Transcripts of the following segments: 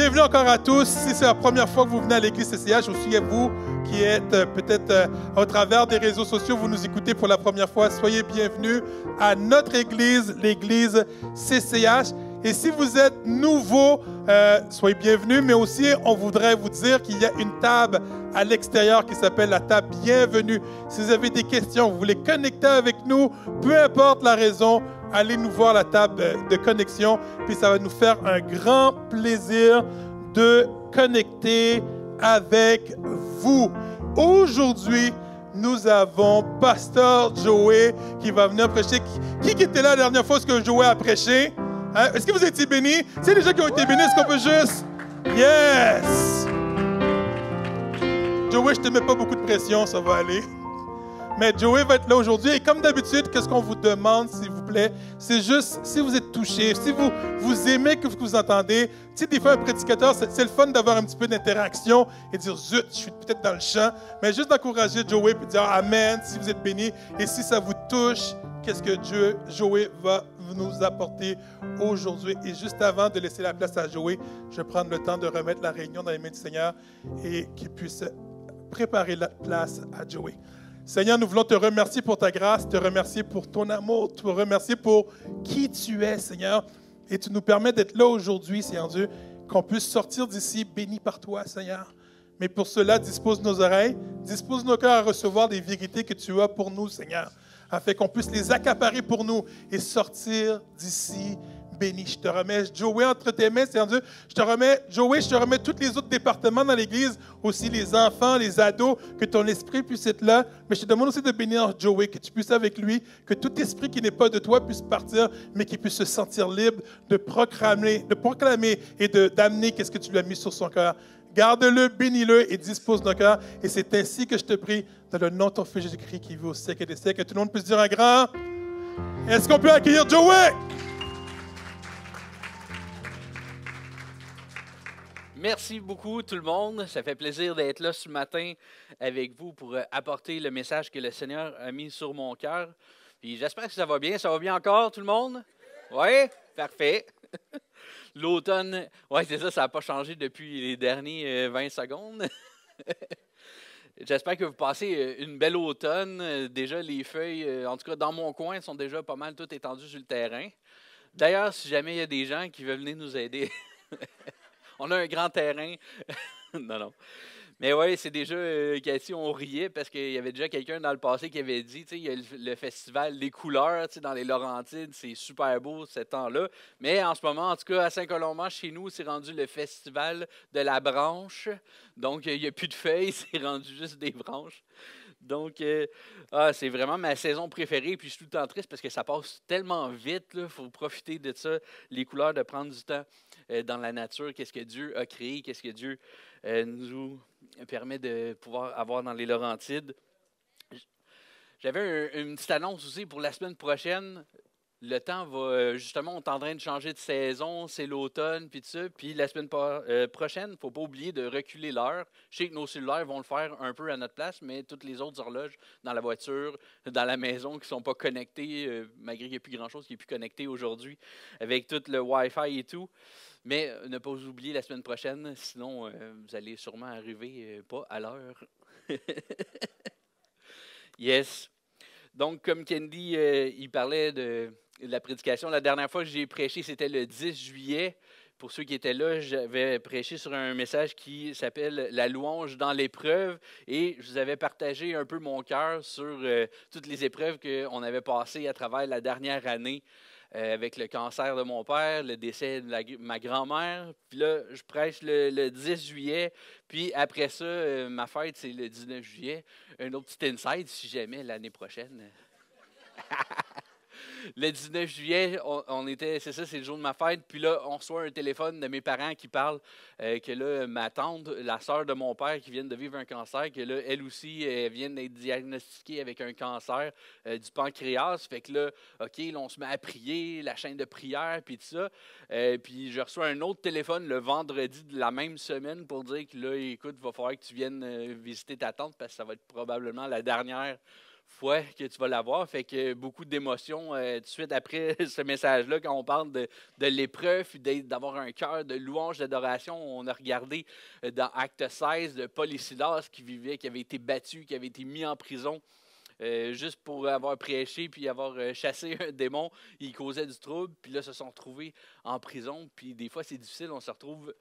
bienvenue encore à tous. Si c'est la première fois que vous venez à l'église CCH, aussi à vous qui êtes peut-être au travers des réseaux sociaux, vous nous écoutez pour la première fois, soyez bienvenus à notre église, l'église CCH. Et si vous êtes nouveau, soyez bienvenus, mais aussi on voudrait vous dire qu'il y a une table à l'extérieur qui s'appelle la table Bienvenue. Si vous avez des questions, vous voulez connecter avec nous, peu importe la raison, allez nous voir à la table de connexion, puis ça va nous faire un grand plaisir de connecter avec vous. Aujourd'hui, nous avons Pasteur Joey qui va venir prêcher. Qui était là la dernière fois que Joey a prêché? Hein? Est-ce que vous avez été bénis? C'est les gens qui ont été bénis, est-ce qu'on peut juste... Yes! Joey, je ne te mets pas beaucoup de pression, ça va aller. Mais Joey va être là aujourd'hui. Et comme d'habitude, qu'est-ce qu'on vous demande, s'il vous plaît? C'est juste, si vous êtes touché, si vous aimez ce que vous entendez, tu sais, des fois, un prédicateur, c'est le fun d'avoir un petit peu d'interaction et de dire, zut, je suis peut-être dans le champ. Mais juste d'encourager Joey et de dire Amen, si vous êtes bénis. Et si ça vous touche, qu'est-ce que Joey va nous apporter aujourd'hui. Et juste avant de laisser la place à Joey, je vais prendre le temps de remettre la réunion dans les mains du Seigneur et qu'il puisse préparer la place à Joey. Seigneur, nous voulons te remercier pour ta grâce, te remercier pour ton amour, te remercier pour qui tu es, Seigneur. Et tu nous permets d'être là aujourd'hui, Seigneur Dieu, qu'on puisse sortir d'ici béni par toi, Seigneur. Mais pour cela, dispose nos oreilles, dispose nos cœurs à recevoir des vérités que tu as pour nous, Seigneur, afin qu'on puisse les accaparer pour nous et sortir d'ici béni. Je te remets Joey entre tes mains, Seigneur Dieu. Je te remets tous les autres départements dans l'Église, aussi les enfants, les ados, que ton esprit puisse être là. Mais je te demande aussi de bénir Joey, que tu puisses avec lui, que tout esprit qui n'est pas de toi puisse partir, mais qu'il puisse se sentir libre de proclamer et d'amener qu'est-ce que tu lui as mis sur son cœur. Garde-le, bénis-le et dispose nos cœurs. Et c'est ainsi que je te prie, dans le nom de ton Fils Jésus-Christ qui vit au siècle des siècles, que tout le monde puisse dire un grand. Est-ce qu'on peut accueillir Joey? Merci beaucoup tout le monde. Ça fait plaisir d'être là ce matin avec vous pour apporter le message que le Seigneur a mis sur mon cœur. Puis j'espère que ça va bien. Ça va bien encore tout le monde? Oui? Parfait. L'automne, oui, c'est ça n'a pas changé depuis les derniers 20 secondes. J'espère que vous passez une belle automne. Déjà, les feuilles, en tout cas dans mon coin, sont déjà pas mal toutes étendues sur le terrain. D'ailleurs, si jamais il y a des gens qui veulent venir nous aider, on a un grand terrain. Non. Mais oui, c'est déjà, Cathy, on riait parce qu'il y avait déjà quelqu'un dans le passé qui avait dit, tu sais, il y a le festival des couleurs, tu sais, dans les Laurentides, c'est super beau ce temps-là. Mais en ce moment, en tout cas, à Saint-Colomban, chez nous, c'est rendu le festival de la branche. Donc, il n'y a plus de feuilles, c'est rendu juste des branches. Donc, c'est vraiment ma saison préférée. Puis, je suis tout le temps triste parce que ça passe tellement vite. Il faut profiter de ça, les couleurs, de prendre du temps dans la nature. Qu'est-ce que Dieu a créé? Qu'est-ce que Dieu nous permet de pouvoir avoir dans les Laurentides? J'avais une petite annonce aussi pour la semaine prochaine. Le temps va, justement, on est en train de changer de saison, c'est l'automne, puis tout ça. Puis la semaine prochaine, il ne faut pas oublier de reculer l'heure. Je sais que nos cellulaires vont le faire un peu à notre place, mais toutes les autres horloges dans la voiture, dans la maison, qui ne sont pas connectées, malgré qu'il n'y a plus grand-chose qui est plus connecté aujourd'hui, avec tout le Wi-Fi et tout. Mais ne pas vous oublier la semaine prochaine, sinon vous allez sûrement arriver pas à l'heure. Yes. Donc, comme Candy, il parlait de la prédication. La dernière fois que j'ai prêché, c'était le 10 juillet. Pour ceux qui étaient là, j'avais prêché sur un message qui s'appelle « La louange dans l'épreuve » et je vous avais partagé un peu mon cœur sur toutes les épreuves qu'on avait passées à travers la dernière année avec le cancer de mon père, le décès de ma grand-mère. Puis là, je prêche le 10 juillet. Puis après ça, ma fête, c'est le 19 juillet. Un autre petit insight, si jamais l'année prochaine. Le 19 juillet, c'est ça, c'est le jour de ma fête. Puis là, on reçoit un téléphone de mes parents qui parlent que là, ma tante, la sœur de mon père qui vient de vivre un cancer, que là, elle aussi, elle vient d'être diagnostiquée avec un cancer du pancréas. Fait que là, OK, là, on se met à prier, la chaîne de prière, puis tout ça. Puis je reçois un autre téléphone le vendredi de la même semaine pour dire que là, écoute, il va falloir que tu viennes visiter ta tante parce que ça va être probablement la dernière fois que tu vas l'avoir. Fait que beaucoup d'émotions tout de suite après ce message-là, quand on parle de l'épreuve, puis d'avoir un cœur de louange, d'adoration. On a regardé dans Acte 16 de Paul et Silas qui avaient été battus, qui avaient été mis en prison. Juste pour avoir prêché puis avoir chassé un démon, ils causaient du trouble, puis là, se sont retrouvés en prison. Puis des fois, c'est difficile, on se retrouve,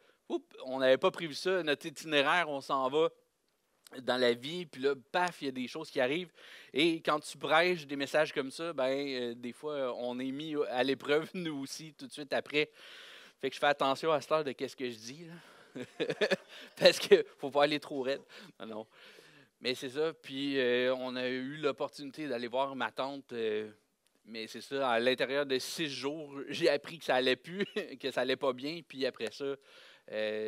on n'avait pas prévu ça, notre itinéraire, on s'en va dans la vie, puis là, paf, il y a des choses qui arrivent. Et quand tu prêches des messages comme ça, des fois, on est mis à l'épreuve, nous aussi, tout de suite après. Fait que je fais attention à cette heure de qu'est-ce que je dis, là. Parce qu'il ne faut pas aller trop raide. Non. Mais c'est ça, puis on a eu l'opportunité d'aller voir ma tante, mais c'est ça, à l'intérieur de 6 jours, j'ai appris que ça allait plus, que ça allait pas bien, puis après ça,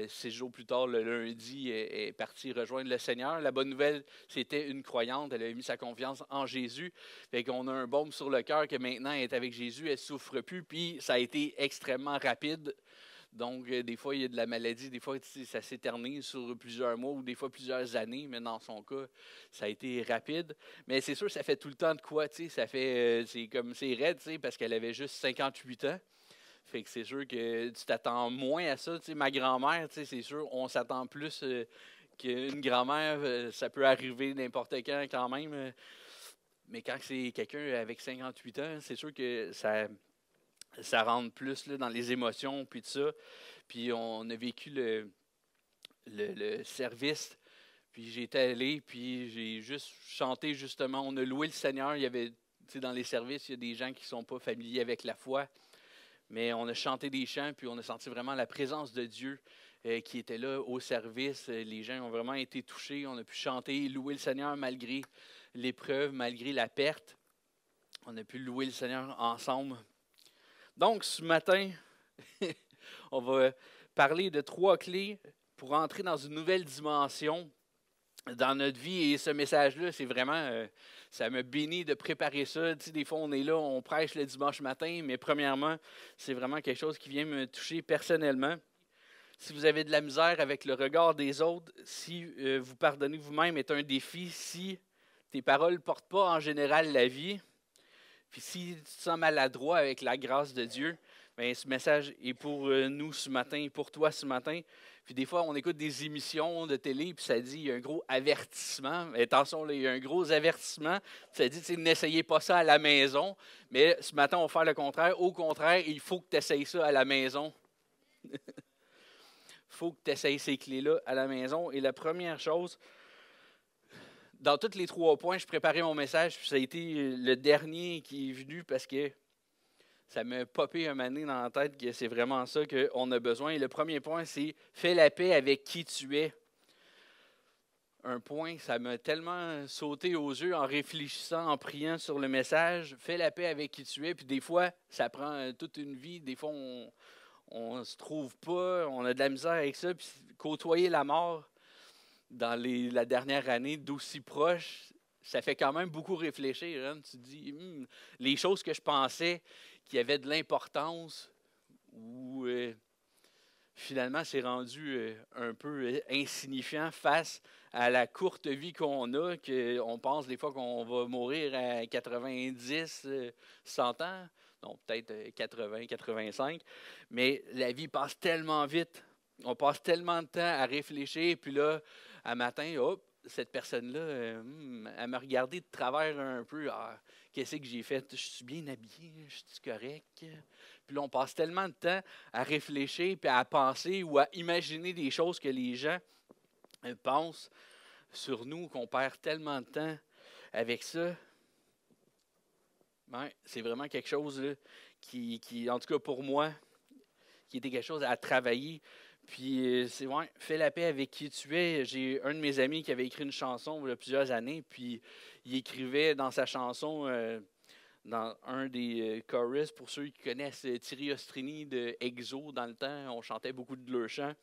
6 jours plus tard, le lundi, elle est partie rejoindre le Seigneur. La bonne nouvelle, c'était une croyante, elle avait mis sa confiance en Jésus, fait qu'on a un baume sur le cœur que maintenant elle est avec Jésus, elle ne souffre plus, puis ça a été extrêmement rapide. Donc, des fois, il y a de la maladie, des fois, ça s'éternise sur plusieurs mois ou des fois plusieurs années, mais dans son cas, ça a été rapide. Mais c'est sûr, ça fait tout le temps de quoi, tu sais, ça fait, c'est raide, tu sais, parce qu'elle avait juste 58 ans. Fait que c'est sûr que tu t'attends moins à ça, tu sais, ma grand-mère, tu sais, c'est sûr, on s'attend plus qu'une grand-mère, ça peut arriver n'importe quand même. Mais quand c'est quelqu'un avec 58 ans, c'est sûr que ça rentre plus là, dans les émotions, puis tout ça. Puis on a vécu le service, puis j'étais allé, puis j'ai juste chanté justement. On a loué le Seigneur. Il y avait, tu sais, dans les services, il y a des gens qui ne sont pas familiers avec la foi. Mais on a chanté des chants, puis on a senti vraiment la présence de Dieu qui était là au service. Les gens ont vraiment été touchés. On a pu chanter, louer le Seigneur malgré l'épreuve, malgré la perte. On a pu louer le Seigneur ensemble. Donc, ce matin, on va parler de 3 clés pour entrer dans une nouvelle dimension dans notre vie. Et ce message-là, c'est vraiment, ça m'a béni de préparer ça. Tu sais, des fois, on est là, on prêche le dimanche matin, mais premièrement, c'est vraiment quelque chose qui vient me toucher personnellement. Si vous avez de la misère avec le regard des autres, si vous pardonnez vous-même est un défi, si tes paroles ne portent pas en général la vie, puis si tu te sens maladroit avec la grâce de Dieu, bien, ce message est pour nous ce matin, pour toi ce matin. Puis des fois, on écoute des émissions de télé, puis ça dit, il y a un gros avertissement. Mais attention, là, il y a un gros avertissement. Ça dit, n'essayez pas ça à la maison. Mais ce matin, on va faire le contraire. Au contraire, il faut que tu essayes ça à la maison. Il faut que tu essayes ces clés-là à la maison. Et la première chose, dans tous les 3 points, je préparais mon message, puis ça a été le dernier qui est venu parce que ça m'a popé un moment donné dans la tête que c'est vraiment ça qu'on a besoin. Et le premier point, c'est « Fais la paix avec qui tu es ». Un point, ça m'a tellement sauté aux yeux en réfléchissant, en priant sur le message. « Fais la paix avec qui tu es ». Puis des fois, ça prend toute une vie. Des fois, on ne se trouve pas, on a de la misère avec ça. Puis côtoyer la mort dans la dernière année d'aussi proche, ça fait quand même beaucoup réfléchir. Hein? Tu te dis, les choses que je pensais qui avaient de l'importance, ou finalement c'est rendu un peu insignifiant face à la courte vie qu'on a, qu'on pense des fois qu'on va mourir à 90, 100 ans, non, peut-être 80, 85, mais la vie passe tellement vite. On passe tellement de temps à réfléchir, puis là, un matin, hop, cette personne-là, elle m'a regardé de travers un peu. Ah, qu'est-ce que j'ai fait? Je suis bien habillé, je suis correct. Puis là, on passe tellement de temps à réfléchir, puis à penser ou à imaginer des choses que les gens pensent sur nous, qu'on perd tellement de temps avec ça. Ouais, c'est vraiment quelque chose là, qui, en tout cas pour moi, qui était quelque chose à travailler. Puis, fais la paix avec qui tu es. J'ai un de mes amis qui avait écrit une chanson il y a plusieurs années, puis il écrivait dans sa chanson, dans un des chorus, pour ceux qui connaissent Thierry Ostrini de Exo, dans le temps, on chantait beaucoup de leur chant.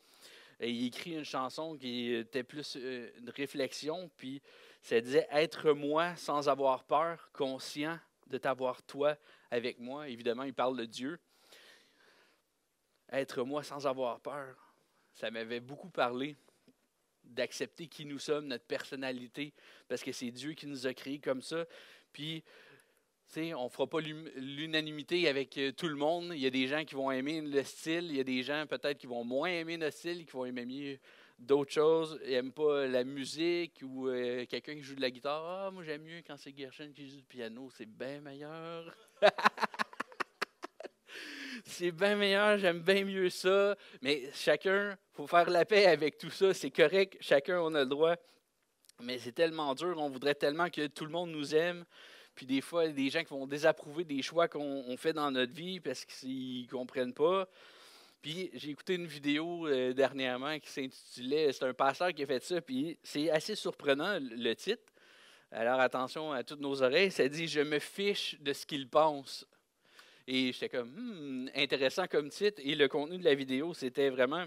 Et il écrit une chanson qui était plus une réflexion, puis ça disait « Être moi sans avoir peur, conscient de t'avoir toi avec moi ». Évidemment, il parle de Dieu. Être moi sans avoir peur. Ça m'avait beaucoup parlé d'accepter qui nous sommes, notre personnalité, parce que c'est Dieu qui nous a créés comme ça. Puis, on ne fera pas l'unanimité avec tout le monde. Il y a des gens qui vont aimer le style, il y a des gens peut-être qui vont moins aimer notre style, qui vont aimer mieux d'autres choses. Ils n'aiment pas la musique ou quelqu'un qui joue de la guitare. Ah, moi j'aime mieux quand c'est Gershon qui joue du piano, c'est bien meilleur. C'est bien meilleur, j'aime bien mieux ça. Mais chacun, il faut faire la paix avec tout ça, c'est correct, chacun on a le droit. Mais c'est tellement dur, on voudrait tellement que tout le monde nous aime. Puis des fois, il y a des gens qui vont désapprouver des choix qu'on fait dans notre vie parce qu'ils ne comprennent pas. Puis j'ai écouté une vidéo dernièrement qui s'intitulait, c'est un pasteur qui a fait ça, puis c'est assez surprenant le titre. Alors attention à toutes nos oreilles, ça dit « Je me fiche de ce qu'ils pensent ». Et j'étais comme, intéressant comme titre. Et le contenu de la vidéo, c'était vraiment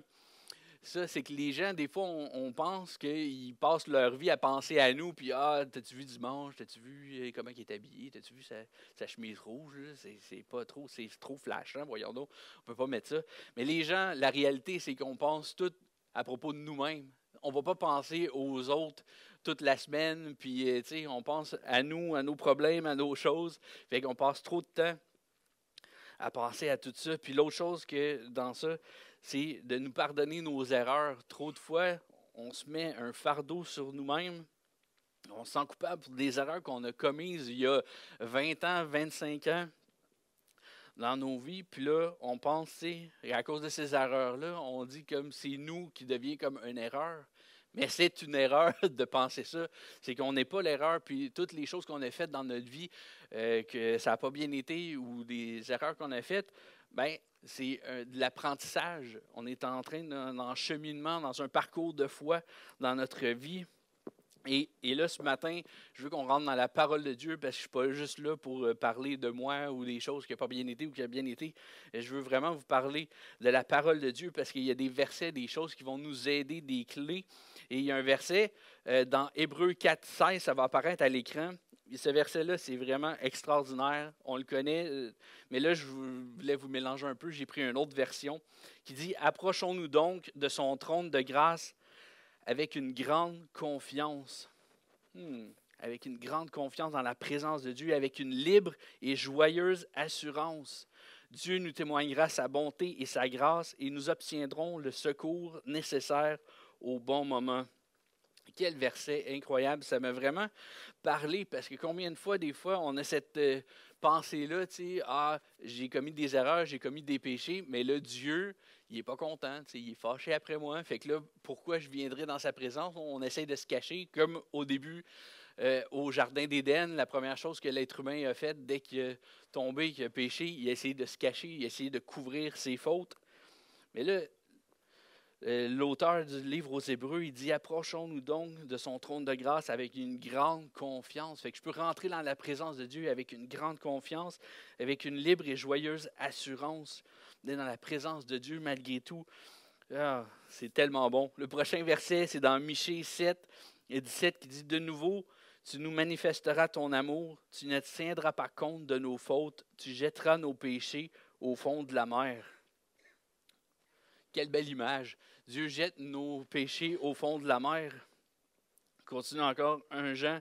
ça, c'est que les gens, des fois, on pense qu'ils passent leur vie à penser à nous, puis t'as-tu vu dimanche, t'as-tu vu comment il est habillé, t'as-tu vu sa chemise rouge, c'est pas trop, c'est trop flashant, voyons donc, on peut pas mettre ça. Mais les gens, la réalité, c'est qu'on pense tout à propos de nous-mêmes. On va pas penser aux autres toute la semaine, puis on pense à nous, à nos problèmes, à nos choses, fait qu'on passe trop de temps à penser à tout ça. Puis l'autre chose que dans ça, c'est de nous pardonner nos erreurs. Trop de fois, on se met un fardeau sur nous-mêmes. On se sent coupable pour des erreurs qu'on a commises il y a 20 ans, 25 ans dans nos vies. Puis là, on pense, à cause de ces erreurs-là, on dit comme c'est nous qui devient comme une erreur. Mais c'est une erreur de penser ça. C'est qu'on n'est pas l'erreur, puis toutes les choses qu'on a faites dans notre vie, que ça n'a pas bien été, ou des erreurs qu'on a faites, bien, c'est de l'apprentissage. On est en train d'un cheminement, dans un parcours de foi dans notre vie. Et là, ce matin, je veux qu'on rentre dans la parole de Dieu parce que je ne suis pas juste là pour parler de moi ou des choses qui n'ont pas bien été ou qui ont bien été. Je veux vraiment vous parler de la parole de Dieu parce qu'il y a des versets, des choses qui vont nous aider, des clés. Et il y a un verset dans Hébreux 4, 16, ça va apparaître à l'écran. Et ce verset-là, c'est vraiment extraordinaire. On le connaît, mais là, je voulais vous mélanger un peu. J'ai pris une autre version qui dit « Approchons-nous donc de son trône de grâce avec une grande confiance. » Avec une grande confiance dans la présence de Dieu, avec une libre et joyeuse assurance. Dieu nous témoignera sa bonté et sa grâce et nous obtiendrons le secours nécessaire au bon moment. Quel verset incroyable, ça m'a vraiment parlé parce que combien de fois, des fois, on a cette pensée-là, j'ai commis des erreurs, j'ai commis des péchés, mais là, Dieu, il n'est pas content, il est fâché après moi, fait que là, pourquoi je viendrai dans sa présence? On essaie de se cacher, comme au début, au Jardin d'Éden, la première chose que l'être humain a faite, dès qu'il a tombé, qu'il a péché, il a essayé de se cacher, il a essayé de couvrir ses fautes. Mais là, l'auteur du livre aux Hébreux, il dit « Approchons-nous donc de son trône de grâce avec une grande confiance. » Fait que je peux rentrer dans la présence de Dieu avec une grande confiance, avec une libre et joyeuse assurance d'être dans la présence de Dieu malgré tout. C'est tellement bon. Le prochain verset, c'est dans Michée 7 et 17 qui dit « De nouveau, tu nous manifesteras ton amour, tu ne tiendras pas compte de nos fautes, tu jetteras nos péchés au fond de la mer. » Quelle belle image. Dieu jette nos péchés au fond de la mer. Continue encore 1 Jean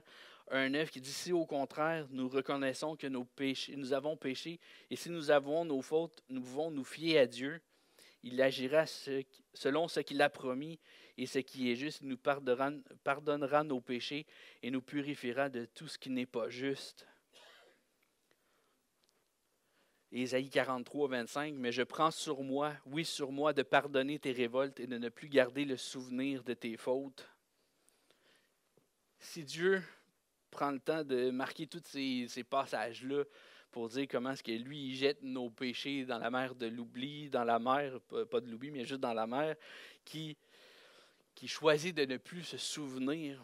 1,9 qui dit « Si au contraire, nous reconnaissons que nous avons péché, et si nous avons nos fautes, nous pouvons nous fier à Dieu. Il agira selon ce qu'il a promis, et ce qui est juste, il nous pardonnera nos péchés et nous purifiera de tout ce qui n'est pas juste. » Ésaïe 43, 25, « Mais je prends sur moi, oui sur moi, de pardonner tes révoltes et de ne plus garder le souvenir de tes fautes. » Si Dieu prend le temps de marquer tous ces passages-là pour dire comment est-ce que lui, il jette nos péchés dans la mer de l'oubli, dans la mer, pas de l'oubli, mais juste dans la mer, qui choisit de ne plus se souvenir.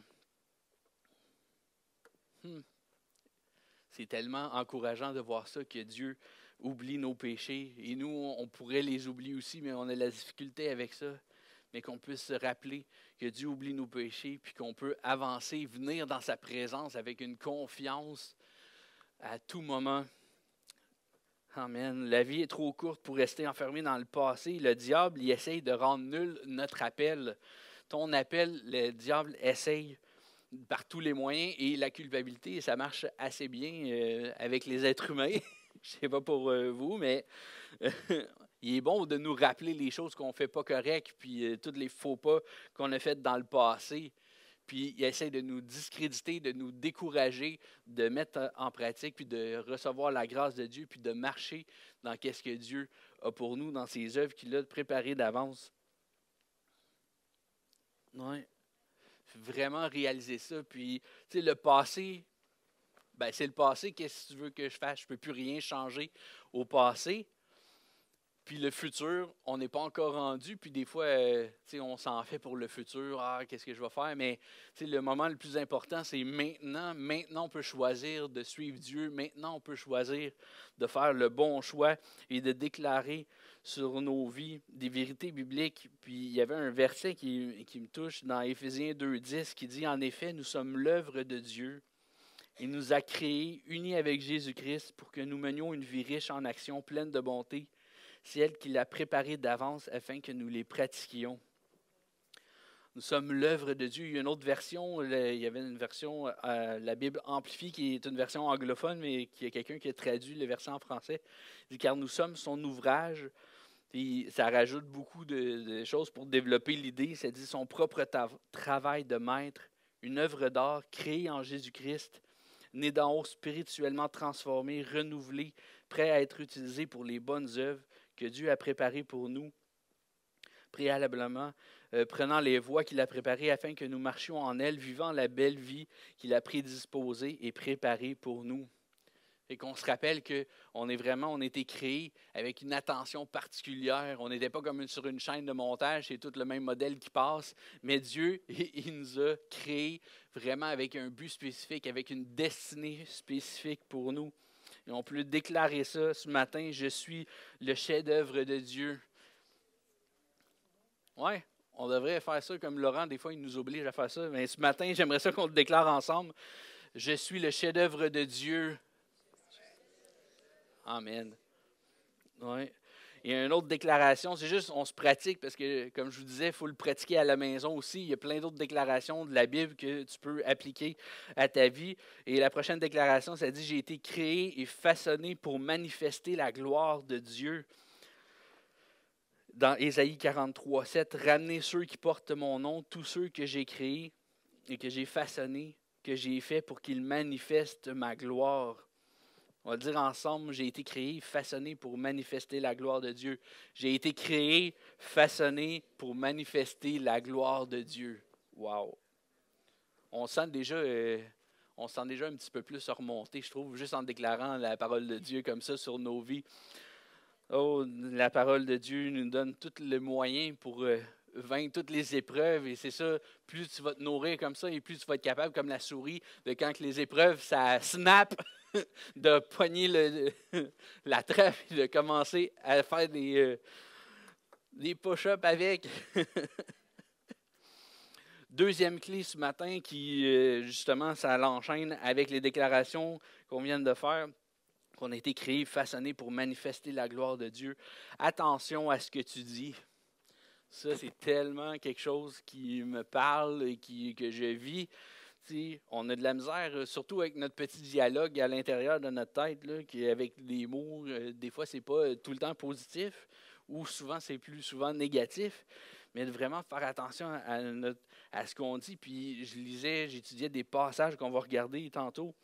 C'est tellement encourageant de voir ça, que Dieu oublie nos péchés. Et nous, on pourrait les oublier aussi, mais on a la difficulté avec ça. Mais qu'on puisse se rappeler que Dieu oublie nos péchés, puis qu'on peut avancer, venir dans sa présence avec une confiance à tout moment. Amen. La vie est trop courte pour rester enfermé dans le passé. Le diable, il essaye de rendre nul notre appel. ton appel, le diable essaye par tous les moyens et la culpabilité, ça marche assez bien avec les êtres humains. Je ne sais pas pour vous, mais il est bon de nous rappeler les choses qu'on ne fait pas correctes, puis tous les faux pas qu'on a fait dans le passé. Puis il essaie de nous discréditer, de nous décourager, de mettre en pratique, puis de recevoir la grâce de Dieu, puis de marcher dans ce que Dieu a pour nous, dans ses œuvres qu'il a préparées d'avance. Oui. Vraiment réaliser ça. Puis, tu sais, le passé, ben, c'est le passé. Qu'est-ce que tu veux que je fasse? Je ne peux plus rien changer au passé. Puis le futur, on n'est pas encore rendu. Puis des fois, tu sais, on s'en fait pour le futur. Ah, qu'est-ce que je vais faire? Mais tu sais, le moment le plus important, c'est maintenant. Maintenant, on peut choisir de suivre Dieu. Maintenant, on peut choisir de faire le bon choix et de déclarer sur nos vies des vérités bibliques. Puis il y avait un verset qui me touche dans Éphésiens 2,10 qui dit « En effet, nous sommes l'œuvre de Dieu. Il nous a créés, unis avec Jésus-Christ, pour que nous menions une vie riche en actions, pleine de bonté. C'est elle qui l'a préparée d'avance afin que nous les pratiquions. » Nous sommes l'œuvre de Dieu. Il y a une autre version, il y avait une version, la Bible amplifiée, qui est une version anglophone, mais qui est quelqu'un qui a traduit le verset en français. Il dit « Car nous sommes son ouvrage. » Puis ça rajoute beaucoup de choses pour développer l'idée. Ça dit son propre travail de maître, une œuvre d'art créée en Jésus-Christ, née d'en haut, spirituellement transformée, renouvelée, prêt à être utilisée pour les bonnes œuvres que Dieu a préparées pour nous, préalablement, prenant les voies qu'il a préparées afin que nous marchions en elles, vivant la belle vie qu'il a prédisposée et préparée pour nous. Et qu'on se rappelle qu'on on a été créé avec une attention particulière. On n'était pas comme sur une chaîne de montage, c'est tout le même modèle qui passe. Mais Dieu, il nous a créés vraiment avec un but spécifique, avec une destinée spécifique pour nous. Et on peut déclarer ça ce matin, je suis le chef-d'œuvre de Dieu. Oui, on devrait faire ça comme Laurent, des fois il nous oblige à faire ça. Mais ce matin, j'aimerais ça qu'on le déclare ensemble. Je suis le chef-d'œuvre de Dieu. Amen. Oui. Il y a une autre déclaration, c'est juste, on se pratique parce que, comme je vous disais, il faut le pratiquer à la maison aussi. Il y a plein d'autres déclarations de la Bible que tu peux appliquer à ta vie. Et la prochaine déclaration, ça dit « J'ai été créé et façonné pour manifester la gloire de Dieu. » Dans Ésaïe 43, 7, « Ramenez ceux qui portent mon nom, tous ceux que j'ai créés et que j'ai façonnés, que j'ai fait pour qu'ils manifestent ma gloire. » On va le dire ensemble, j'ai été créé, façonné pour manifester la gloire de Dieu. J'ai été créé, façonné pour manifester la gloire de Dieu. Wow! On sent déjà un petit peu plus remonter, je trouve, juste en déclarant la parole de Dieu comme ça sur nos vies. Oh, la parole de Dieu nous donne tous les moyens pour vaincre toutes les épreuves. Et c'est ça, plus tu vas te nourrir comme ça et plus tu vas être capable, comme la souris, de quand les épreuves, ça snap, de pogner la trappe et de commencer à faire des push-ups avec. Deuxième clé ce matin qui, justement, ça l'enchaîne avec les déclarations qu'on vient de faire, qu'on a été créé, façonné pour manifester la gloire de Dieu. Attention à ce que tu dis. Ça, c'est tellement quelque chose qui me parle et que je vis. T'sais, on a de la misère, surtout avec notre petit dialogue à l'intérieur de notre tête, là, qui avec les mots, des fois, c'est pas tout le temps positif, ou souvent, c'est plus souvent négatif. Mais de vraiment faire attention à ce qu'on dit. Puis j'étudiais des passages qu'on va regarder tantôt.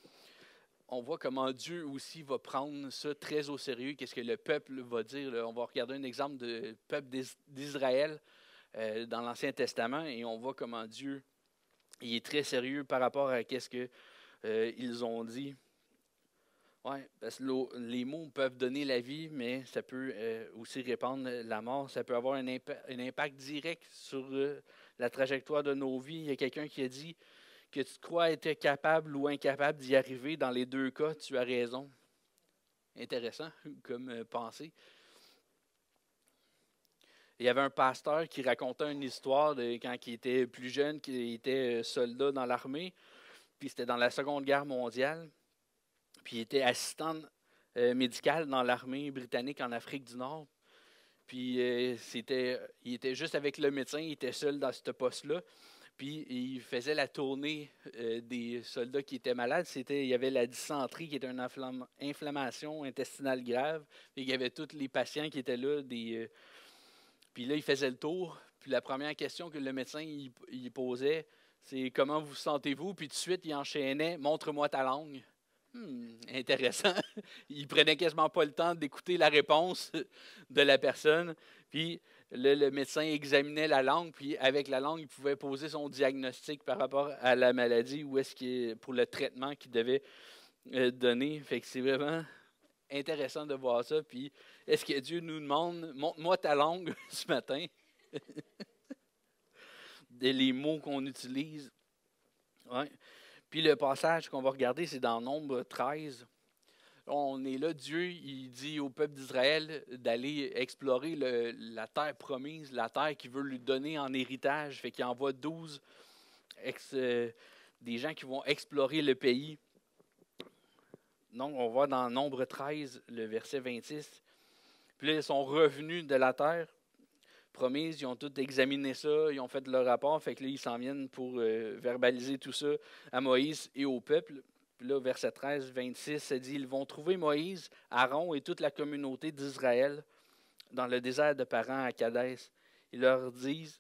On voit comment Dieu aussi va prendre ça très au sérieux. Qu'est-ce que le peuple va dire? Là. On va regarder un exemple de peuple d'Israël dans l'Ancien Testament et on voit comment Dieu il est très sérieux par rapport à ce qu'ils ont dit. Oui, parce que les mots peuvent donner la vie, mais ça peut aussi répandre la mort. Ça peut avoir un impact direct sur la trajectoire de nos vies. Il y a quelqu'un qui a dit que tu crois être capable ou incapable d'y arriver. Dans les deux cas, tu as raison. Intéressant comme pensée. Il y avait un pasteur qui racontait une histoire de quand il était plus jeune, qu'il était soldat dans l'armée. Puis c'était dans la Seconde Guerre mondiale. Puis il était assistant médical dans l'armée britannique en Afrique du Nord. Puis il était juste avec le médecin, il était seul dans ce poste-là. Puis il faisait la tournée des soldats qui étaient malades. Il y avait la dysenterie qui était une inflammation intestinale grave. Et il y avait tous les patients qui étaient là. Puis là, il faisait le tour. Puis la première question que le médecin il posait, c'est comment vous sentez-vous? Puis tout de suite, il enchaînait, montre-moi ta langue. Intéressant. Il prenait quasiment pas le temps d'écouter la réponse de la personne. Puis le médecin examinait la langue, puis avec la langue, il pouvait poser son diagnostic par rapport à la maladie ou pour le traitement qu'il devait donner. Fait que c'est vraiment intéressant de voir ça. Puis est-ce que Dieu nous demande, montre-moi ta langue ce matin? Les mots qu'on utilise. Ouais. Puis le passage qu'on va regarder, c'est dans Nombre 13. On est là, Dieu, il dit au peuple d'Israël d'aller explorer la terre promise, la terre qu'il veut lui donner en héritage. Fait qu'il envoie 12 des gens qui vont explorer le pays. Donc, on va dans Nombre 13, le verset 26. Puis là, ils sont revenus de la terre promise, ils ont tout examiné ça, ils ont fait leur rapport, fait que là, ils s'en viennent pour verbaliser tout ça à Moïse et au peuple. Puis là, verset 13, 26, ça dit, ils vont trouver Moïse, Aaron et toute la communauté d'Israël dans le désert de Paran à Kadès. Ils leur disent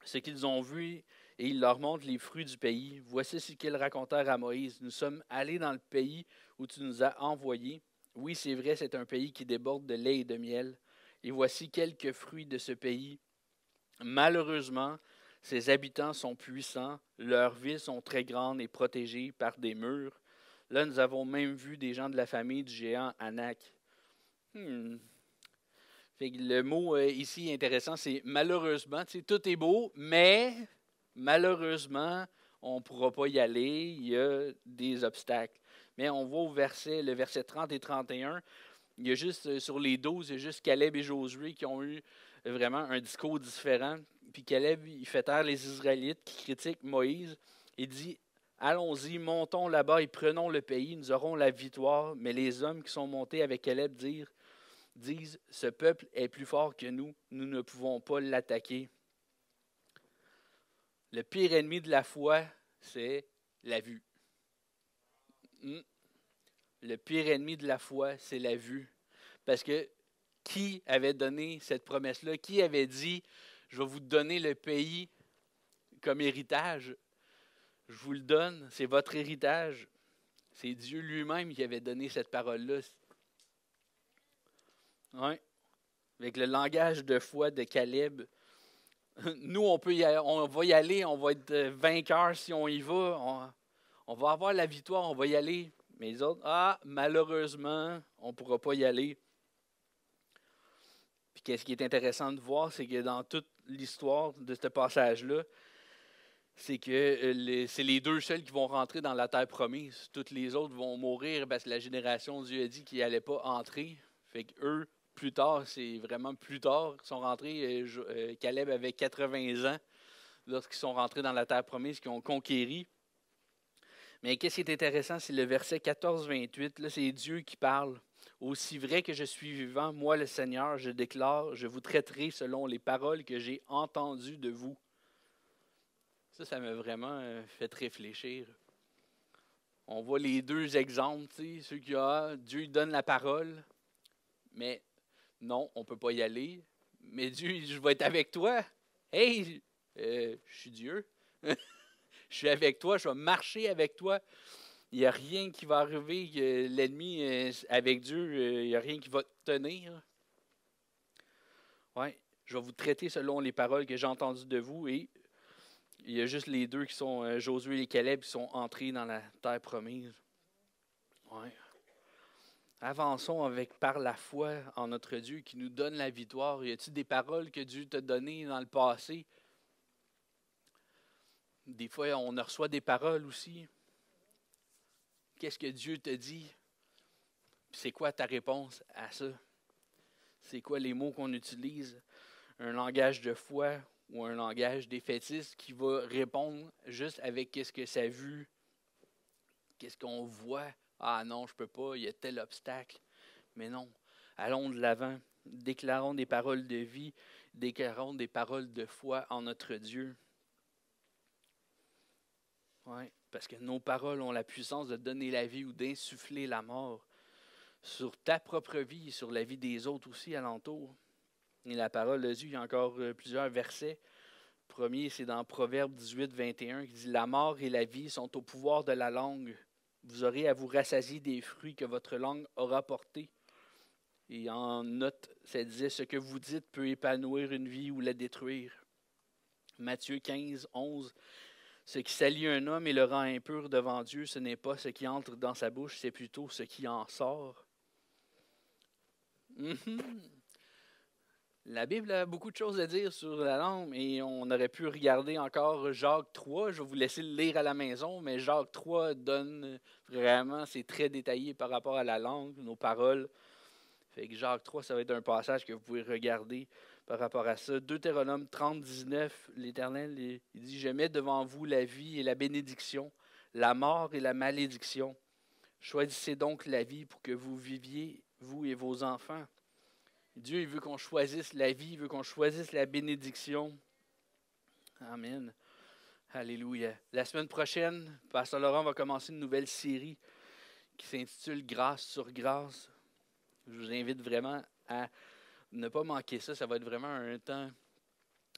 ce qu'ils ont vu et ils leur montrent les fruits du pays. Voici ce qu'ils racontèrent à Moïse. Nous sommes allés dans le pays où tu nous as envoyés. Oui, c'est vrai, c'est un pays qui déborde de lait et de miel. Et voici quelques fruits de ce pays. Malheureusement, ses habitants sont puissants, leurs villes sont très grandes et protégées par des murs. Là, nous avons même vu des gens de la famille du géant Anak. Fait que le mot ici intéressant, c'est malheureusement. Tout est beau, mais malheureusement, on ne pourra pas y aller. Il y a des obstacles. Mais on voit le verset 30 et 31. Il y a juste, sur les 12, il y a juste Caleb et Josué qui ont eu vraiment un discours différent. Puis Caleb, il fait taire les Israélites qui critiquent Moïse. Il dit, allons-y, montons là-bas et prenons le pays, nous aurons la victoire. Mais les hommes qui sont montés avec Caleb disent, ce peuple est plus fort que nous ne pouvons pas l'attaquer. Le pire ennemi de la foi, c'est la vue. Le pire ennemi de la foi, c'est la vue. Parce que qui avait donné cette promesse-là? Qui avait dit, je vais vous donner le pays comme héritage? Je vous le donne, c'est votre héritage. C'est Dieu lui-même qui avait donné cette parole-là. Ouais. Avec le langage de foi de Caleb. Nous, on va y aller, on va être vainqueurs si on y va. On va avoir la victoire, on va y aller. Mais les autres, malheureusement, on ne pourra pas y aller. Puis qu'est-ce qui est intéressant de voir, c'est que dans toute l'histoire de ce passage-là, c'est que c'est les deux seuls qui vont rentrer dans la terre promise. Toutes les autres vont mourir parce que la génération, Dieu a dit qu'ils n'allaient pas entrer. Fait qu'eux, plus tard, c'est vraiment plus tard qu'ils sont rentrés. Caleb avait 80 ans lorsqu'ils sont rentrés dans la terre promise, qu'ils ont conquéri. Mais qu'est-ce qui est intéressant, c'est le verset 14-28. Là, c'est Dieu qui parle. Aussi vrai que je suis vivant, moi le Seigneur, je déclare, je vous traiterai selon les paroles que j'ai entendues de vous. Ça m'a vraiment fait réfléchir. On voit les deux exemples, ceux qui ont Dieu donne la parole, mais non, on ne peut pas y aller. Mais Dieu, je vais être avec toi. Hey, je suis Dieu. Je suis avec toi, je vais marcher avec toi. Il n'y a rien qui va arriver, l'ennemi avec Dieu, il n'y a rien qui va te tenir. Ouais, je vais vous traiter selon les paroles que j'ai entendues de vous. Et il y a juste les deux qui sont, Josué et Caleb, qui sont entrés dans la terre promise. Ouais. Avançons par la foi en notre Dieu qui nous donne la victoire. Y a-t-il des paroles que Dieu t'a données dans le passé? Des fois, on reçoit des paroles aussi. Qu'est-ce que Dieu te dit? C'est quoi ta réponse à ça? C'est quoi les mots qu'on utilise? Un langage de foi ou un langage défaitiste qui va répondre juste avec qu'est-ce que ça a vu? Qu'est-ce qu'on voit? Ah non, je ne peux pas, il y a tel obstacle. Mais non, allons de l'avant. Déclarons des paroles de vie, déclarons des paroles de foi en notre Dieu. Ouais, parce que nos paroles ont la puissance de donner la vie ou d'insuffler la mort sur ta propre vie, sur la vie des autres aussi alentour. Et la parole de Dieu, il y a encore plusieurs versets. Le premier, c'est dans Proverbe 18, 21, qui dit « La mort et la vie sont au pouvoir de la langue. Vous aurez à vous rassasier des fruits que votre langue aura portés. » Et en note, ça disait « Ce que vous dites peut épanouir une vie ou la détruire. » Matthieu 15, 11. « Ce qui salit un homme et le rend impur devant Dieu, ce n'est pas ce qui entre dans sa bouche, c'est plutôt ce qui en sort. » La Bible a beaucoup de choses à dire sur la langue et on aurait pu regarder encore Jacques 3. Je vais vous laisser le lire à la maison, mais Jacques 3 donne vraiment, c'est très détaillé par rapport à la langue, nos paroles. Fait que Jacques 3, ça va être un passage que vous pouvez regarder par rapport à ça. Deutéronome 30, 19, l'Éternel, il dit « Je mets devant vous la vie et la bénédiction, la mort et la malédiction. Choisissez donc la vie pour que vous viviez, vous et vos enfants. » Dieu, il veut qu'on choisisse la vie, il veut qu'on choisisse la bénédiction. Amen. Alléluia. La semaine prochaine, Pasteur Laurent va commencer une nouvelle série qui s'intitule « Grâce sur grâce ». Je vous invite vraiment à ne pas manquer ça. Ça va être vraiment un temps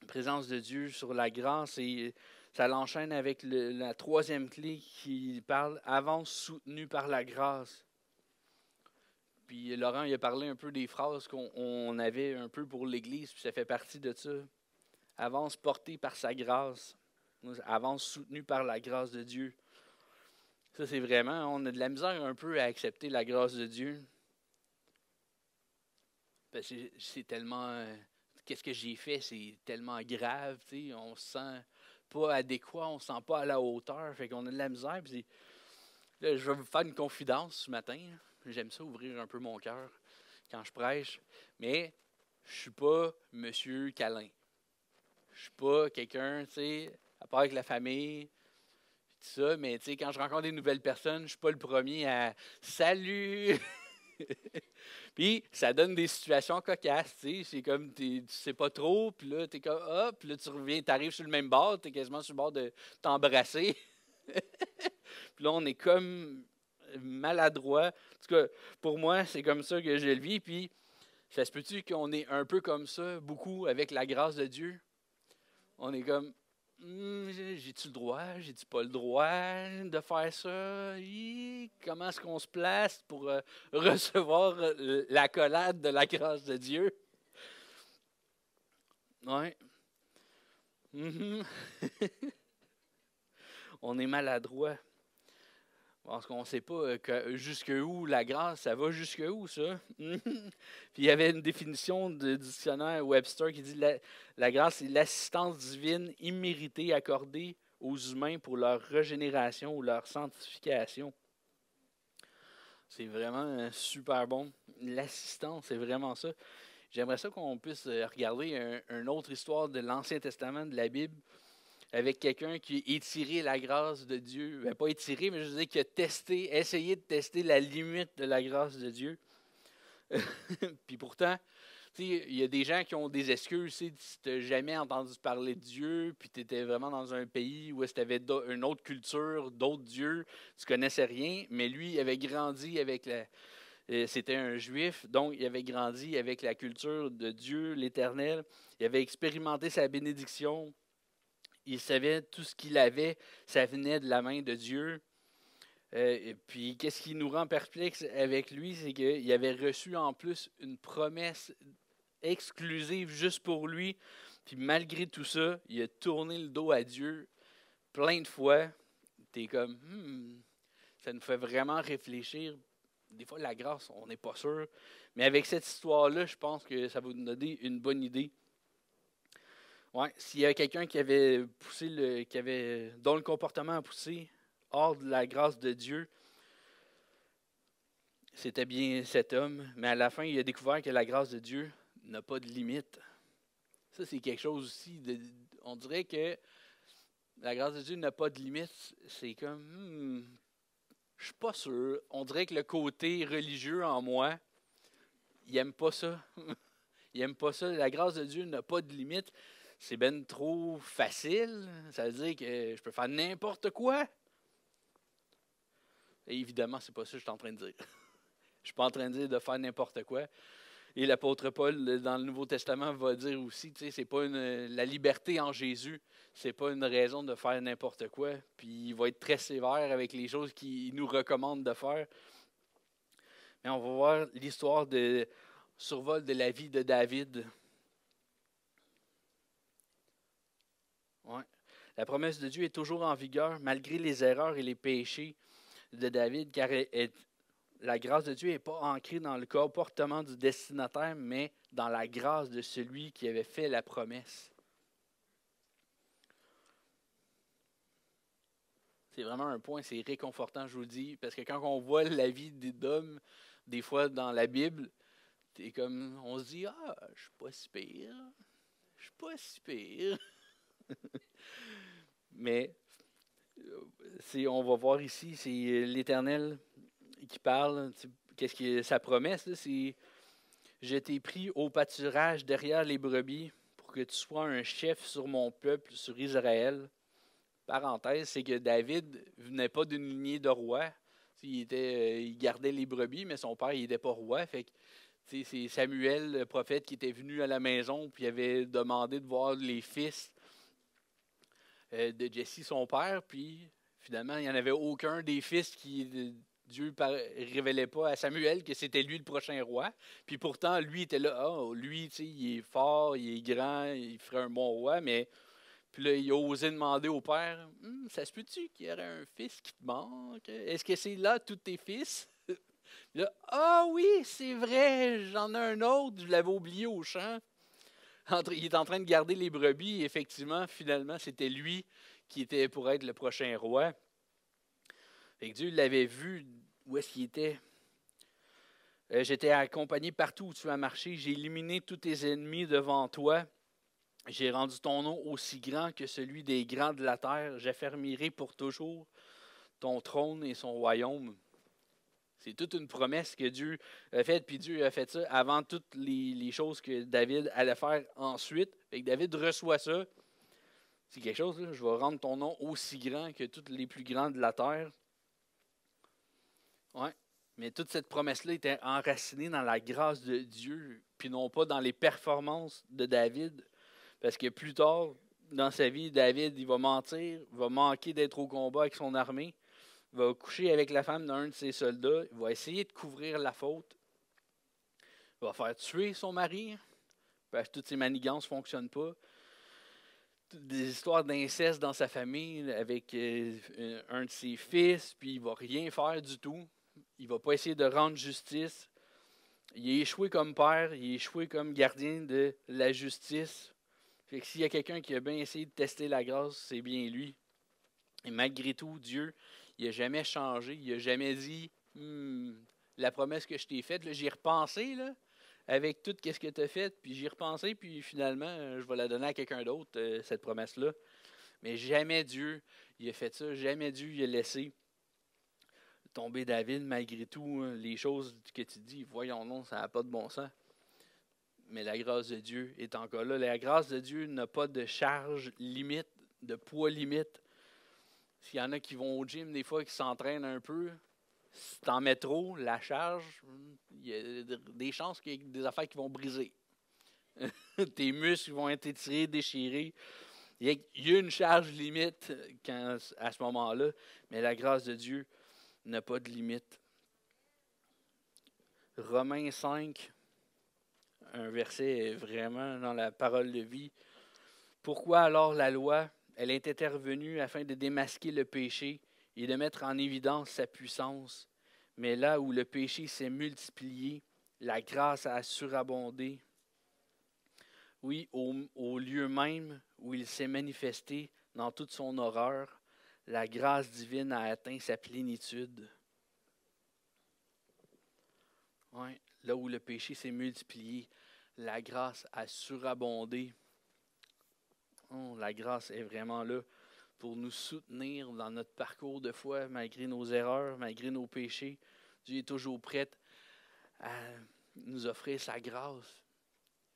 de présence de Dieu sur la grâce. Et ça l'enchaîne avec la troisième clé qui parle « Avance soutenu par la grâce ». Puis Laurent, il a parlé un peu des phrases qu'on avait un peu pour l'Église, puis ça fait partie de ça. Avance porté par sa grâce. Avance soutenu par la grâce de Dieu. Ça, c'est vraiment, on a de la misère un peu à accepter la grâce de Dieu. Parce que c'est tellement, qu'est-ce que j'ai fait, c'est tellement grave, tu sais, on se sent pas adéquat, on se sent pas à la hauteur, fait qu'on a de la misère. Puis là, je vais vous faire une confidence ce matin. J'aime ça ouvrir un peu mon cœur quand je prêche, mais je suis pas monsieur câlin. Je suis pas quelqu'un, tu sais, à part avec la famille, tout ça, mais tu sais, quand je rencontre des nouvelles personnes, je suis pas le premier à « Salut! » Puis ça donne des situations cocasses, tu sais, c'est comme, tu sais pas trop, puis là, t'es comme, hop, puis là, tu reviens, t'arrives sur le même bord, t'es quasiment sur le bord de t'embrasser. Puis là, on est comme maladroit. En tout cas, pour moi, c'est comme ça que je le vis. Puis, ça se peut-tu qu'on est un peu comme ça, beaucoup, avec la grâce de Dieu? On est comme, j'ai-tu le droit? J'ai-tu pas le droit de faire ça? Comment est-ce qu'on se place pour recevoir l'accolade de la grâce de Dieu? Ouais. On est maladroit. Parce qu'on ne sait pas jusqu'où la grâce, ça va jusqu'où ça? Puis il y avait une définition du dictionnaire Webster qui dit la grâce, c'est l'assistance divine imméritée accordée aux humains pour leur régénération ou leur sanctification. C'est vraiment super bon. L'assistance, c'est vraiment ça. J'aimerais ça qu'on puisse regarder une autre histoire de l'Ancien Testament, de la Bible, avec quelqu'un qui a étiré la grâce de Dieu. Ben, pas étiré, mais je veux dire qui a essayé de tester la limite de la grâce de Dieu. Puis pourtant, il y a des gens qui ont des excuses. Si tu n'as jamais entendu parler de Dieu, puis tu étais vraiment dans un pays où tu avais une autre culture, d'autres dieux, tu ne connaissais rien, mais lui, il avait grandi avec c'était un juif, donc il avait grandi avec la culture de Dieu, l'Éternel. Il avait expérimenté sa bénédiction. Il savait tout ce qu'il avait, ça venait de la main de Dieu. Et puis, qu'est-ce qui nous rend perplexes avec lui, c'est qu'il avait reçu en plus une promesse exclusive juste pour lui. Puis malgré tout ça, il a tourné le dos à Dieu plein de fois. T'es comme, ça nous fait vraiment réfléchir. Des fois, la grâce, on n'est pas sûr. Mais avec cette histoire-là, je pense que ça va nous donner une bonne idée. Ouais, s'il y a quelqu'un qui avait poussé dont le comportement a poussé hors de la grâce de Dieu, c'était bien cet homme. Mais à la fin, il a découvert que la grâce de Dieu n'a pas de limite. Ça, c'est quelque chose aussi. On dirait que la grâce de Dieu n'a pas de limite. C'est comme, je suis pas sûr. On dirait que le côté religieux en moi, il n'aime pas ça. Il n'aime pas ça. La grâce de Dieu n'a pas de limite. C'est ben trop facile. Ça veut dire que je peux faire n'importe quoi. Et évidemment, c'est pas ça que je suis en train de dire. Je ne suis pas en train de dire de faire n'importe quoi. Et l'apôtre Paul, dans le Nouveau Testament, va dire aussi, tu sais, c'est pas la liberté en Jésus, c'est pas une raison de faire n'importe quoi. Puis il va être très sévère avec les choses qu'il nous recommande de faire. Mais on va voir l'histoire de survol de la vie de David. Ouais. La promesse de Dieu est toujours en vigueur, malgré les erreurs et les péchés de David, car la grâce de Dieu n'est pas ancrée dans le comportement du destinataire, mais dans la grâce de celui qui avait fait la promesse. C'est vraiment un point, c'est réconfortant, je vous le dis, parce que quand on voit la vie d'hommes, des fois dans la Bible, c'est comme, on se dit, je suis pas si pire, je suis pas si pire. Mais, on va voir ici, c'est l'Éternel qui parle. Qu'est-ce que sa promesse, là, c'est « Je t'ai pris au pâturage derrière les brebis pour que tu sois un chef sur mon peuple, sur Israël. » Parenthèse, c'est que David venait pas d'une lignée de roi. Il gardait les brebis, mais son père, il n'était pas roi. Fait que, c'est Samuel, le prophète, qui était venu à la maison puis avait demandé de voir les fils de Jesse, son père. Puis, finalement, il n'y en avait aucun des fils qui... Dieu ne révélait pas à Samuel que c'était lui le prochain roi. Puis pourtant, lui était là. Lui, il est fort, il est grand, il ferait un bon roi. Mais puis là, il a osé demander au père, ça se peut-tu qu'il y aurait un fils qui te manque? Est-ce que c'est là tous tes fils? Là, oui, c'est vrai, j'en ai un autre, je l'avais oublié au champ. Il est en train de garder les brebis. Et effectivement, finalement, c'était lui qui était pour être le prochain roi. Fait que Dieu l'avait vu où est-ce qu'il était. J'étais accompagné partout où tu as marché. J'ai éliminé tous tes ennemis devant toi. J'ai rendu ton nom aussi grand que celui des grands de la terre. J'affermirai pour toujours ton trône et son royaume. C'est toute une promesse que Dieu a faite. Puis Dieu a fait ça avant toutes les choses que David allait faire ensuite. Fait que David reçoit ça. C'est quelque chose, là. Je vais rendre ton nom aussi grand que tous les plus grands de la terre. Oui, mais toute cette promesse-là était enracinée dans la grâce de Dieu, puis non pas dans les performances de David. Parce que plus tard, dans sa vie, David, il va mentir, il va manquer d'être au combat avec son armée, il va coucher avec la femme d'un de ses soldats, il va essayer de couvrir la faute, il va faire tuer son mari, parce que toutes ses manigances ne fonctionnent pas. Des histoires d'inceste dans sa famille avec un de ses fils, puis il ne va rien faire du tout. Il ne va pas essayer de rendre justice. Il est échoué comme père, il est échoué comme gardien de la justice. Fait que s'il y a quelqu'un qui a bien essayé de tester la grâce, c'est bien lui. Et malgré tout, Dieu, il n'a jamais changé. Il n'a jamais dit la promesse que je t'ai faite, là, j'y ai repensé là, avec tout ce que tu as fait, puis j'y ai repensé, puis finalement, je vais la donner à quelqu'un d'autre, cette promesse-là. Mais jamais Dieu, il a fait ça. Jamais Dieu, il a laissé tomber David, malgré tout, les choses que tu dis, voyons non, ça n'a pas de bon sens. Mais la grâce de Dieu est encore là. La grâce de Dieu n'a pas de charge limite, de poids limite. S'il y en a qui vont au gym, des fois, qui s'entraînent un peu, si tu en mets trop, la charge, il y a des chances qu'il y ait des affaires qui vont briser. Tes muscles vont être étirés, déchirés. Il y a une charge limite à ce moment-là, mais la grâce de Dieu n'a pas de limite. Romains 5, un verset vraiment dans la parole de vie. Pourquoi alors la loi, elle est intervenue afin de démasquer le péché et de mettre en évidence sa puissance. Mais là où le péché s'est multiplié, la grâce a surabondé. Oui, au lieu même où il s'est manifesté dans toute son horreur, la grâce divine a atteint sa plénitude. Ouais, là où le péché s'est multiplié, la grâce a surabondé. Oh, la grâce est vraiment là pour nous soutenir dans notre parcours de foi, malgré nos erreurs, malgré nos péchés. Dieu est toujours prêt à nous offrir sa grâce.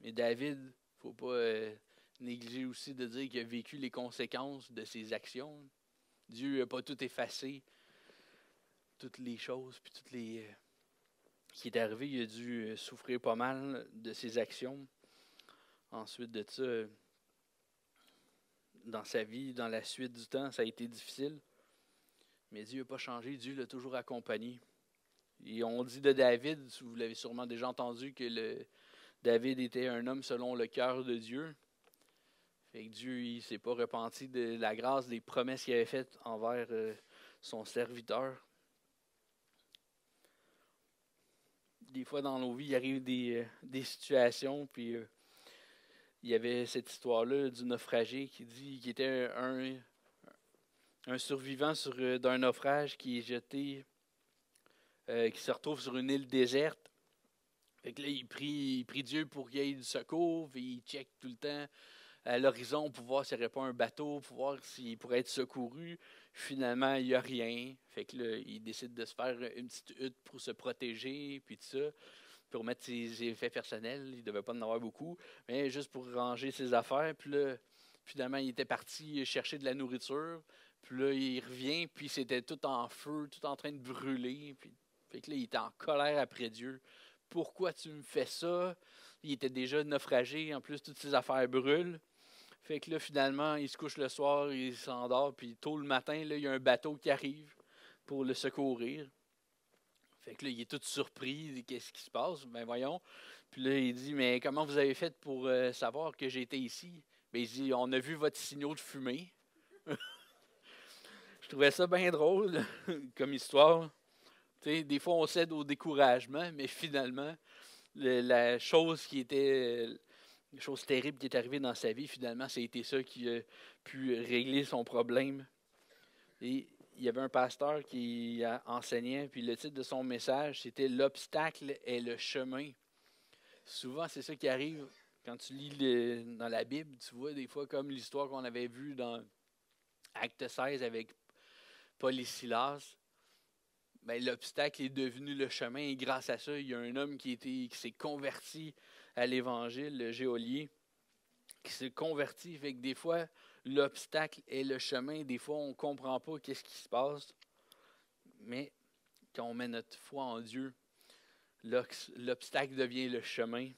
Mais David, il ne faut pas négliger aussi de dire qu'il a vécu les conséquences de ses actions. Dieu n'a pas tout effacé, toutes les choses, puis toutes les qui est arrivé, il a dû souffrir pas mal de ses actions. Ensuite de ça, dans sa vie, dans la suite du temps, ça a été difficile. Mais Dieu n'a pas changé, Dieu l'a toujours accompagné. Et on dit de David, vous l'avez sûrement déjà entendu, que David était un homme selon le cœur de Dieu. Fait que Dieu ne s'est pas repenti de la grâce, des promesses qu'il avait faites envers son serviteur. Des fois dans nos vies, il arrive des situations, puis il y avait cette histoire-là du naufragé qui était un survivant d'un naufrage qui est jeté, qui se retrouve sur une île déserte. Fait que là, il prie Dieu pour qu'il y ait du secours, puis il check tout le temps à l'horizon pour voir s'il n'y aurait pas un bateau, pour voir s'il pourrait être secouru. Finalement, il n'y a rien. Fait que là, il décide de se faire une petite hutte pour se protéger, puis tout ça, pour mettre ses effets personnels. Il ne devait pas en avoir beaucoup, mais juste pour ranger ses affaires. Puis là, finalement, il était parti chercher de la nourriture. Puis là, il revient, puis c'était tout en feu, tout en train de brûler. Puis, fait que là, il était en colère après Dieu. Pourquoi tu me fais ça? Il était déjà naufragé, en plus, toutes ses affaires brûlent. Fait que là, finalement, il se couche le soir, il s'endort, puis tôt le matin, là, il y a un bateau qui arrive pour le secourir. Fait que là, il est tout surpris, qu'est-ce qui se passe? Ben voyons. Puis là, il dit, mais comment vous avez fait pour savoir que j'étais ici? Ben il dit, on a vu votre signaux de fumée. Je trouvais ça bien drôle comme histoire. T'sais, des fois, on cède au découragement, mais finalement, la chose terrible qui est arrivée dans sa vie, finalement, c'était ça qui a pu régler son problème. Et il y avait un pasteur qui enseignait, puis le titre de son message, c'était « L'obstacle est le chemin ». Souvent, c'est ça qui arrive quand tu lis dans la Bible. Tu vois des fois comme l'histoire qu'on avait vue dans Acte 16 avec Paul et Silas. Ben, l'obstacle est devenu le chemin et grâce à ça, il y a un homme qui s'est converti à l'Évangile, le geôlier, qui s'est converti. Fait que des fois, l'obstacle est le chemin. Des fois, on ne comprend pas qu'est-ce qui se passe. Mais quand on met notre foi en Dieu, l'obstacle devient le chemin.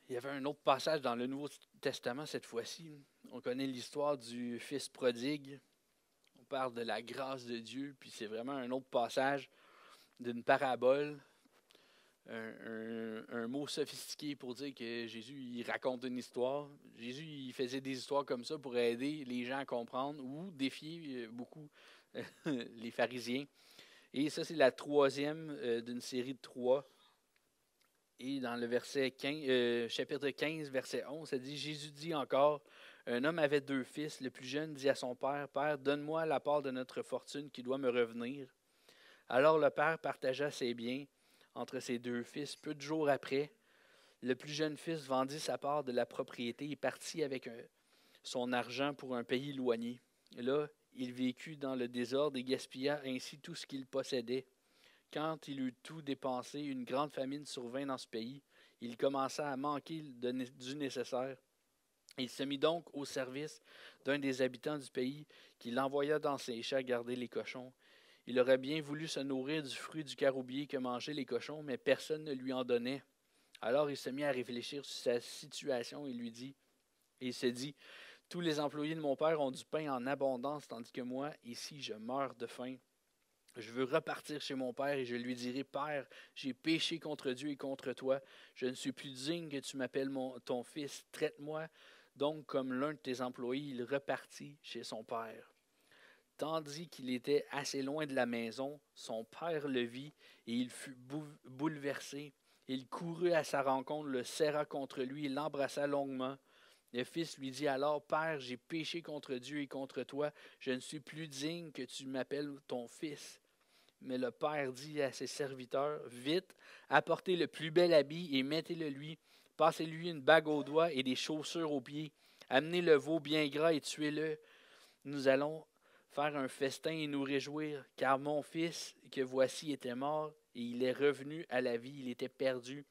Il y avait un autre passage dans le Nouveau Testament cette fois-ci. On connaît l'histoire du fils prodigue. On parle de la grâce de Dieu, puis c'est vraiment un autre passage d'une parabole. Un mot sophistiqué pour dire que Jésus il raconte une histoire. Jésus il faisait des histoires comme ça pour aider les gens à comprendre ou défier beaucoup les pharisiens. Et ça, c'est la troisième d'une série de 3. Et dans le verset 15, chapitre 15, verset 11, ça dit « Jésus dit encore, un homme avait 2 fils. Le plus jeune dit à son père, « Père, donne-moi la part de notre fortune qui doit me revenir. » Alors le père partagea ses biens entre ses 2 fils. Peu de jours après, le plus jeune fils vendit sa part de la propriété et partit avec son argent pour un pays éloigné. Là, il vécut dans le désordre et gaspilla ainsi tout ce qu'il possédait. Quand il eut tout dépensé, une grande famine survint dans ce pays. Il commença à manquer du nécessaire. Il se mit donc au service d'un des habitants du pays qui l'envoya dans ses champs garder les cochons. Il aurait bien voulu se nourrir du fruit du caroubier que mangeaient les cochons, mais personne ne lui en donnait. Alors il se mit à réfléchir sur sa situation et il se dit, « Tous les employés de mon père ont du pain en abondance, tandis que moi, ici, je meurs de faim. Je veux repartir chez mon père et je lui dirai, « Père, j'ai péché contre Dieu et contre toi. Je ne suis plus digne que tu m'appelles ton fils. Traite-moi donc comme l'un de tes employés. » Il repartit chez son père. Tandis qu'il était assez loin de la maison, son père le vit et il fut bouleversé. Il courut à sa rencontre, le serra contre lui et l'embrassa longuement. Le fils lui dit alors, « Père, j'ai péché contre Dieu et contre toi. Je ne suis plus digne que tu m'appelles ton fils. » Mais le père dit à ses serviteurs, « Vite, apportez le plus bel habit et mettez-le lui. Passez-lui une bague au doigt et des chaussures aux pieds. Amenez le veau bien gras et tuez-le. Nous allons faire un festin et nous réjouir, car mon fils, que voici, était mort, et il est revenu à la vie, il était perdu,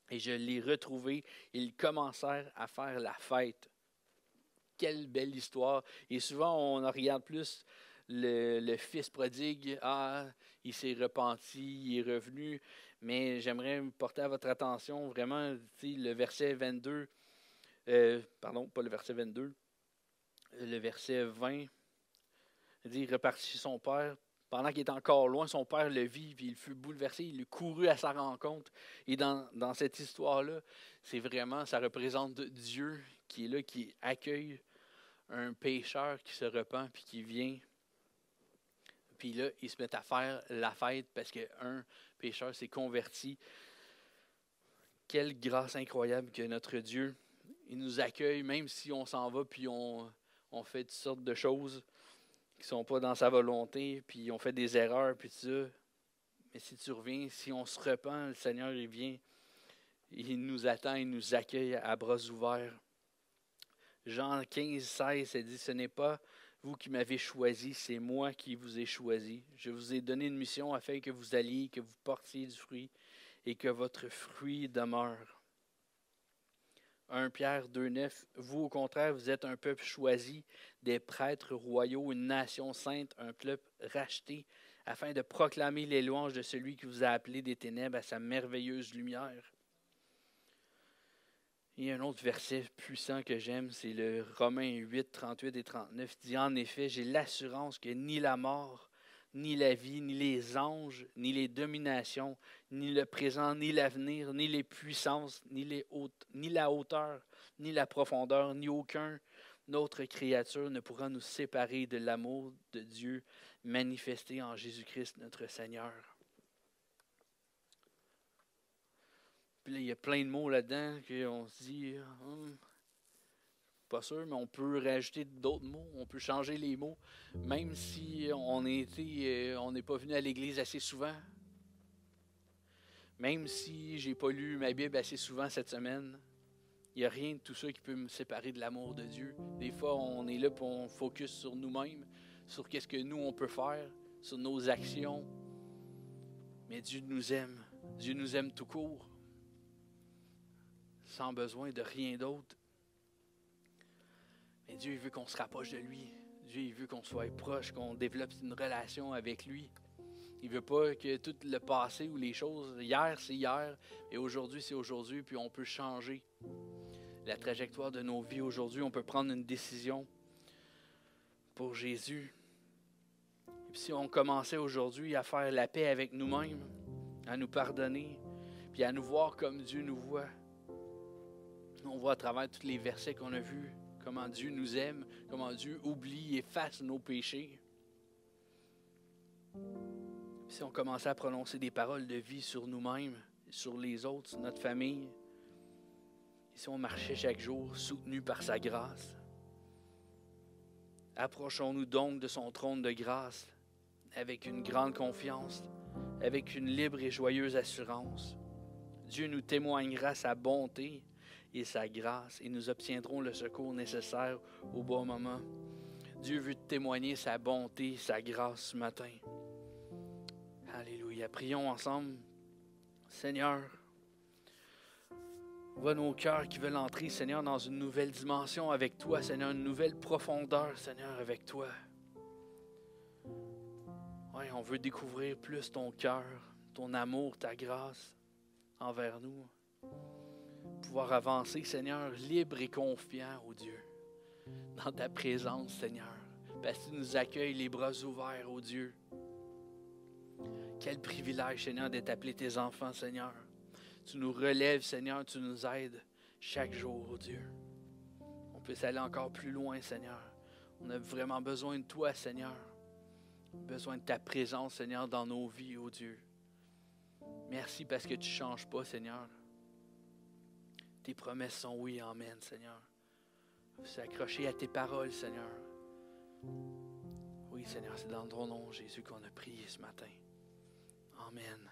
et je l'ai retrouvé. Ils commencèrent à faire la fête. Quelle belle histoire. Et souvent, on en regarde plus le fils prodigue. Ah, il s'est repenti, il est revenu. Mais j'aimerais porter à votre attention vraiment le verset 22. Pardon, pas le verset 22. Le verset 20. Il dit, il repartit chez son père. Pendant qu'il était encore loin, son père le vit, puis il fut bouleversé, il courut à sa rencontre. Et dans cette histoire-là, c'est vraiment, ça représente Dieu qui est là, qui accueille un pécheur qui se repent, puis qui vient. Puis là, ils se mettent à faire la fête parce qu'un pécheur s'est converti. Quelle grâce incroyable que notre Dieu, il nous accueille, même si on s'en va, puis on fait toutes sortes de choses qui ne sont pas dans sa volonté, puis on fait des erreurs, puis tout ça. Mais si tu reviens, si on se repent, le Seigneur, il vient, il nous attend, il nous accueille à bras ouverts. Jean 15, 16, ça dit, « Ce n'est pas vous qui m'avez choisi, c'est moi qui vous ai choisi. Je vous ai donné une mission afin que vous alliez, que vous portiez du fruit et que votre fruit demeure. » 1 Pierre 2, 9, « Vous, au contraire, vous êtes un peuple choisi, des prêtres royaux, une nation sainte, un peuple racheté, afin de proclamer les louanges de celui qui vous a appelé des ténèbres à sa merveilleuse lumière. » Il y a un autre verset puissant que j'aime, c'est le Romains 8, 38 et 39. Il dit, « En effet, j'ai l'assurance que ni la mort, ni la vie, ni les anges, ni les dominations, ni le présent, ni l'avenir, ni les puissances, ni la hauteur, ni la profondeur, ni aucune autre créature ne pourra nous séparer de l'amour de Dieu manifesté en Jésus-Christ notre Seigneur. » Puis là, il y a plein de mots là-dedans qu'on se dit, pas sûr, mais on peut rajouter d'autres mots, on peut changer les mots, même si on n'est pas venu à l'église assez souvent, même si j'ai pas lu ma Bible assez souvent cette semaine. Il n'y a rien de tout ça qui peut me séparer de l'amour de Dieu. Des fois, on est là et on focus sur nous-mêmes, sur qu'est-ce que nous, on peut faire, sur nos actions. Mais Dieu nous aime. Dieu nous aime tout court, sans besoin de rien d'autre. Mais Dieu, il veut qu'on se rapproche de lui. Dieu, il veut qu'on soit proche, qu'on développe une relation avec lui. Il ne veut pas que tout le passé ou les choses, hier, c'est hier, et aujourd'hui, c'est aujourd'hui, puis on peut changer la trajectoire de nos vies aujourd'hui. On peut prendre une décision pour Jésus. Et puis si on commençait aujourd'hui à faire la paix avec nous-mêmes, à nous pardonner, puis à nous voir comme Dieu nous voit. On voit à travers tous les versets qu'on a vus, comment Dieu nous aime, comment Dieu oublie et efface nos péchés. Si on commençait à prononcer des paroles de vie sur nous-mêmes, sur les autres, sur notre famille, et si on marchait chaque jour soutenu par sa grâce, approchons-nous donc de son trône de grâce avec une grande confiance, avec une libre et joyeuse assurance. Dieu nous témoignera sa bonté et sa grâce, et nous obtiendrons le secours nécessaire au bon moment. Dieu veut témoigner sa bonté, sa grâce ce matin. Alléluia. Prions ensemble. Seigneur, vois nos cœurs qui veulent entrer, Seigneur, dans une nouvelle dimension avec toi, Seigneur, une nouvelle profondeur, Seigneur, avec toi. Oui, on veut découvrir plus ton cœur, ton amour, ta grâce envers nous. Pouvoir avancer, Seigneur, libre et confiant, oh Dieu, dans ta présence, Seigneur, parce que tu nous accueilles les bras ouverts, oh Dieu. Quel privilège, Seigneur, d'être appelé tes enfants, Seigneur. Tu nous relèves, Seigneur, tu nous aides chaque jour, oh Dieu. On peut aller encore plus loin, Seigneur. On a vraiment besoin de toi, Seigneur. Besoin de ta présence, Seigneur, dans nos vies, oh Dieu. Merci parce que tu ne changes pas, Seigneur. Tes promesses sont oui, amen, Seigneur. S'accrocher à tes paroles, Seigneur. Oui, Seigneur, c'est dans ton nom, Jésus, qu'on a prié ce matin. Amen.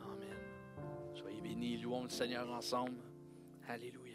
Amen. Soyez bénis, louons le Seigneur ensemble. Alléluia.